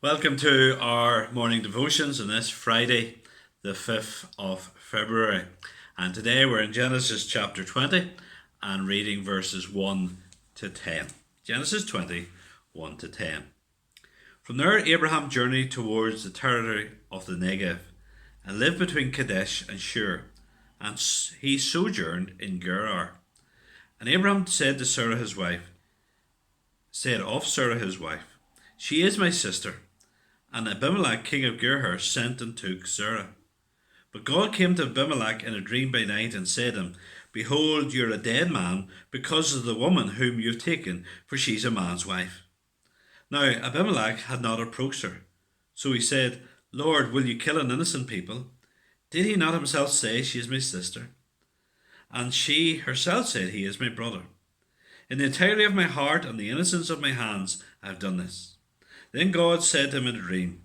Welcome to our morning devotions on this Friday, the 5th of February. And today we're in Genesis chapter 20 and reading verses 1 to 10. Genesis 20, 1 to 10. From there, Abraham journeyed towards the territory of the Negev and lived between Kadesh and Shur, and he sojourned in Gerar. And Abraham said to Sarah his wife, She is my sister. And Abimelech, king of Gerar, sent and took Sarah. But God came to Abimelech in a dream by night and said to him, Behold, you're a dead man because of the woman whom you've taken, for she's a man's wife. Now Abimelech had not approached her. So he said, Lord, will you kill an innocent people? Did he not himself say, She is my sister? And she herself said, He is my brother. In the integrity of my heart and the innocence of my hands, I have done this. Then God said to him in a dream,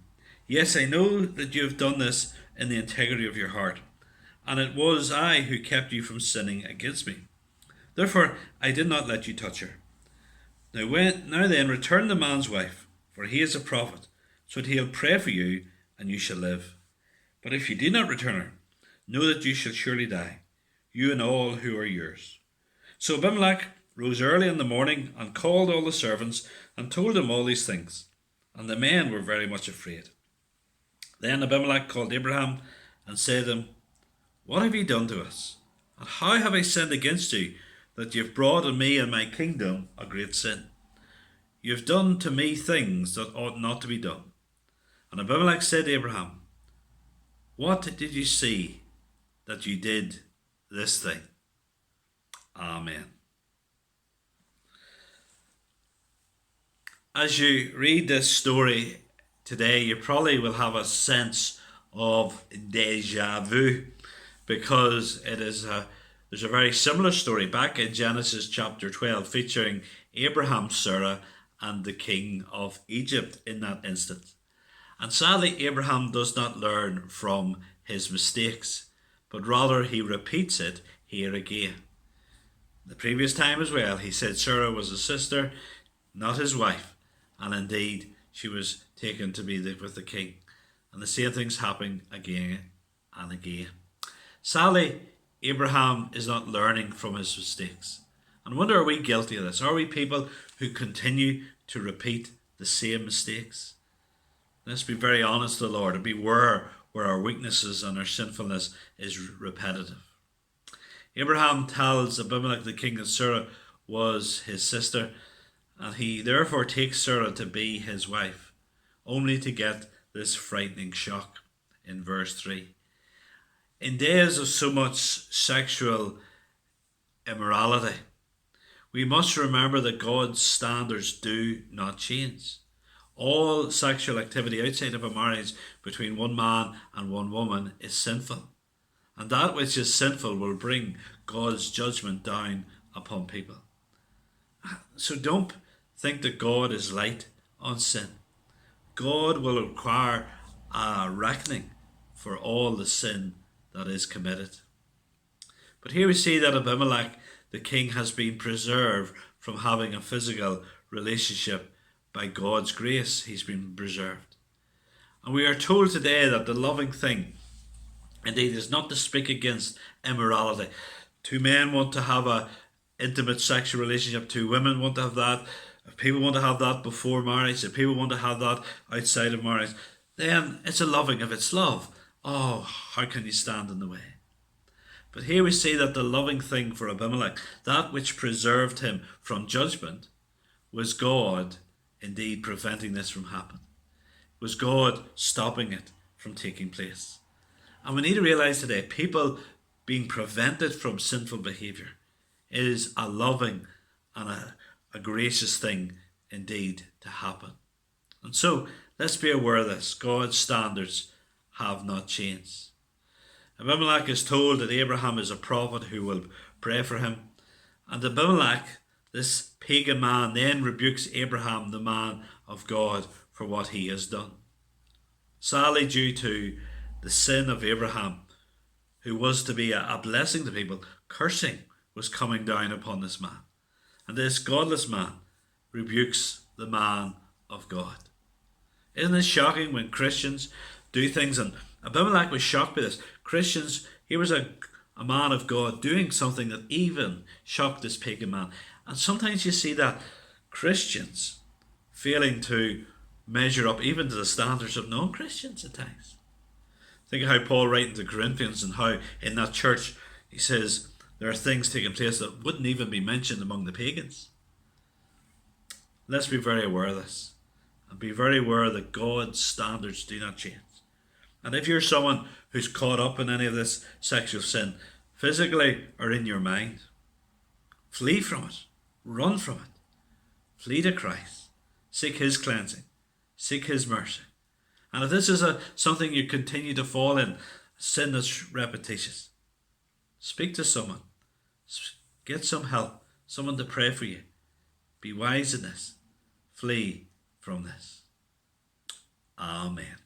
Yes, I know that you have done this in the integrity of your heart, and it was I who kept you from sinning against me. Therefore I did not let you touch her. Now then, return the man's wife, for he is a prophet, so that he'll pray for you, and you shall live. But if you do not return her, know that you shall surely die, you and all who are yours. So Abimelech rose early in the morning and called all the servants and told them all these things. And the men were very much afraid. Then Abimelech called Abraham and said to him, What have you done to us? And how have I sinned against you, that you have brought on me and my kingdom a great sin? You have done to me things that ought not to be done. And Abimelech said to Abraham, What did you see that you did this thing? Amen. As you read this story today, you probably will have a sense of deja vu, because there's a very similar story back in Genesis chapter 12 featuring Abraham, Sarah, and the king of Egypt in that instance. And sadly, Abraham does not learn from his mistakes, but rather he repeats it here again. The previous time as well, he said Sarah was a sister, not his wife. And indeed, she was taken to be with the king. And the same thing's happening again and again. Sadly, Abraham is not learning from his mistakes. And I wonder, are we guilty of this? Are we people who continue to repeat the same mistakes? Let's be very honest to the Lord and beware where our weaknesses and our sinfulness is repetitive. Abraham tells Abimelech the king that Sarah was his sister, and he therefore takes Sarah to be his wife, only to get this frightening shock in verse 3. In days of so much sexual immorality, we must remember that God's standards do not change. All sexual activity outside of a marriage between one man and one woman is sinful, and that which is sinful will bring God's judgment down upon people. So don't think that God is light on sin. God will require a reckoning for all the sin that is committed. But here we see that Abimelech, the king, has been preserved from having a physical relationship by God's grace. He's been preserved. And we are told today that the loving thing, indeed, is not to speak against immorality. Two men want to have an intimate sexual relationship. Two women want to have that. If people want to have that before marriage, if people want to have that outside of marriage, then it's a loving. If it's love, oh, how can you stand in the way? But here we see that the loving thing for Abimelech, that which preserved him from judgment, was God indeed preventing this from happening. It was God stopping it from taking place. And we need to realize today, people being prevented from sinful behaviour is a loving and a gracious thing indeed to happen. And so let's be aware of this. God's standards have not changed. Abimelech is told that Abraham is a prophet who will pray for him. And Abimelech, this pagan man, then rebukes Abraham, the man of God, for what he has done. Sadly, due to the sin of Abraham, who was to be a blessing to people, cursing was coming down upon this man. And this godless man rebukes the man of God. Isn't it shocking when Christians do things? And Abimelech was shocked by this. Christians, he was a man of God doing something that even shocked this pagan man. And sometimes you see that Christians failing to measure up even to the standards of non-Christians at times. Think of how Paul writing to Corinthians and how in that church he says there are things taking place that wouldn't even be mentioned among the pagans. Let's be very aware of this and be very aware that God's standards do not change. And if you're someone who's caught up in any of this sexual sin, physically or in your mind, flee from it, run from it, flee to Christ, seek His cleansing, seek His mercy. And if this is something you continue to fall in, sin that's repetitious, speak to someone, get some help, someone to pray for you. Be wise in this, flee from this. Amen.